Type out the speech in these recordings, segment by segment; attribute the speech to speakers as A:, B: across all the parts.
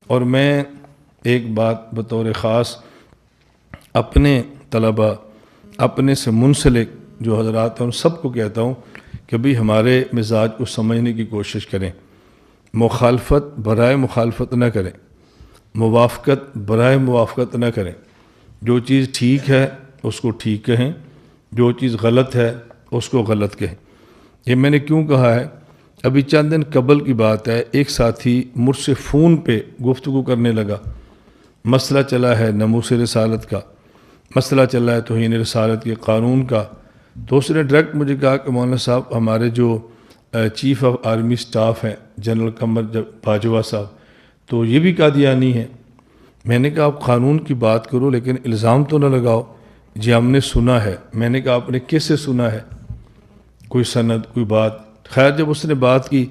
A: اور میں ایک بات بطور خاص اپنے طلباء، اپنے سے منسلک جو حضرات ہیں ان سب کو کہتا ہوں کہ بھی ہمارے مزاج کو سمجھنے کی کوشش کریں، مخالفت برائے مخالفت نہ کریں، موافقت برائے موافقت نہ کریں، جو چیز ٹھیک ہے اس کو ٹھیک کہیں، جو چیز غلط ہے اس کو غلط کہیں۔ یہ میں نے کیوں کہا ہے؟ ابھی چند دن قبل کی بات ہے، ایک ساتھی مجھ سے فون پہ گفتگو کرنے لگا، مسئلہ چلا ہے ناموس رسالت کا، مسئلہ چلا ہے توہین رسالت کے قانون کا۔ تو اس نے ڈائریکٹ مجھے کہا کہ مولانا صاحب ہمارے جو چیف آف آرمی سٹاف ہیں جنرل قمر باجوہ صاحب، تو یہ بھی قادیانی ہیں۔ میں نے کہا آپ قانون کی بات کرو لیکن الزام تو نہ لگاؤ۔ جی ہم نے سنا ہے۔ میں نے کہا آپ نے کس سے سنا ہے؟ کوئی سند، کوئی بات؟ خیر جب اس نے بات کی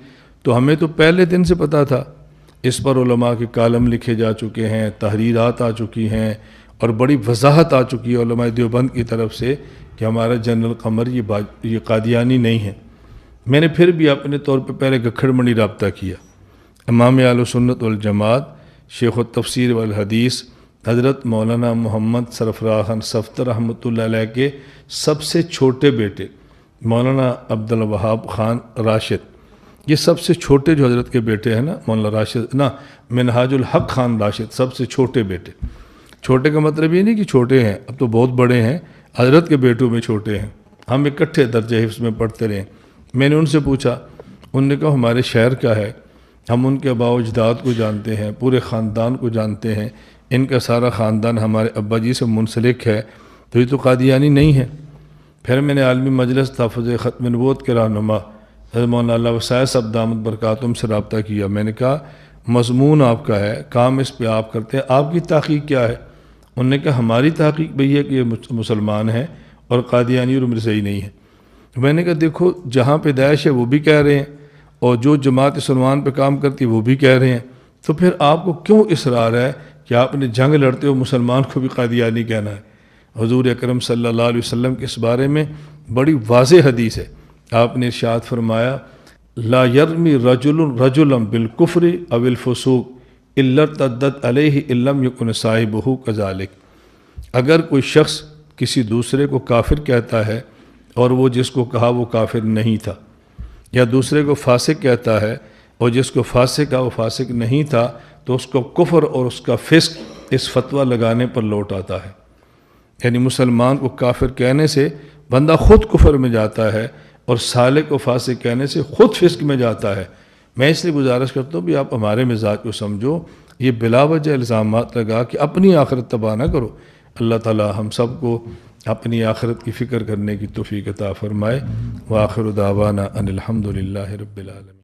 A: تو ہمیں تو پہلے دن سے پتہ تھا، اس پر علماء کے کالم لکھے جا چکے ہیں، تحریرات آ چکی ہیں اور بڑی وضاحت آ چکی ہے علماء دیوبند کی طرف سے کہ ہمارا جنرل قمر یہ قادیانی نہیں ہے۔ میں نے پھر بھی اپنے طور پہ پہلے گکھڑ منی رابطہ کیا۔ امام اہل سنت والجماعت شیخ التفسیر والحدیث حضرت مولانا محمد سرفراز خان صفتر رحمۃ اللہ علیہ کے سب سے چھوٹے بیٹے مولانا عبدالوہاب خان راشد، یہ سب سے چھوٹے جو حضرت کے بیٹے ہیں نا، مولانا راشد منہاج الحق خان راشد، سب سے چھوٹے بیٹے۔ چھوٹے کا مطلب یہ نہیں کہ چھوٹے ہیں، اب تو بہت بڑے ہیں، حضرت کے بیٹوں میں چھوٹے ہیں۔ ہم اکٹھے درجہ حفظ میں پڑھتے رہے۔ میں نے ان سے پوچھا، انہوں نے کہا ہمارے شہر کا ہے، ہم ان کے آباء و اجداد کو جانتے ہیں، پورے خاندان کو جانتے ہیں، ان کا سارا خاندان ہمارے ابا جی سے منسلک ہے، تو یہ تو قادیانی نہیں ہے۔ پھر میں نے عالمی مجلس تحفظ ختم نبوت کے رہنما حضرت مولانا اللہ وسائل صاحب دامت برکاتہم سے رابطہ کیا۔ میں نے کہا مضمون آپ کا ہے، کام اس پہ آپ کرتے ہیں، آپ کی تحقیق کیا ہے؟ انہوں نے کہا ہماری تحقیق بھی ہے کہ یہ مسلمان ہیں اور قادیانی اور مرزائی نہیں ہے۔ میں نے کہا دیکھو جہاں پیدائش ہے وہ بھی کہہ رہے ہیں اور جو جماعت سلمان پہ کام کرتی ہے وہ بھی کہہ رہے ہیں، تو پھر آپ کو کیوں اصرار ہے کہ آپ نے جنگ لڑتے ہو مسلمان کو بھی قادیانی کہنا ہے؟ حضور اکرم صلی اللہ علیہ وسلم کے اس بارے میں بڑی واضح حدیث ہے۔ آپ نے ارشاد فرمایا لا یرمی رجل رجلا بالکفر او الفسوق الا ارتدت علیہ ان لم یکن صاحبہ کذالک۔ اگر کوئی شخص کسی دوسرے کو کافر کہتا ہے اور وہ جس کو کہا وہ کافر نہیں تھا، یا دوسرے کو فاسق کہتا ہے اور جس کو فاسق کہا وہ فاسق نہیں تھا، تو اس کو کفر اور اس کا فسق اس فتویٰ لگانے پر لوٹ آتا ہے۔ یعنی مسلمان کو کافر کہنے سے بندہ خود کفر میں جاتا ہے اور سالک کو فاسق کہنے سے خود فسق میں جاتا ہے۔ میں اس لیے گزارش کرتا ہوں بھی آپ ہمارے مزاج کو سمجھو، یہ بلا وجہ الزامات لگا کہ اپنی آخرت تباہ نہ کرو۔ اللہ تعالی ہم سب کو اپنی آخرت کی فکر کرنے کی توفیق عطا فرمائے۔ وآخر دعوانا ان الحمد للہ رب العالمین۔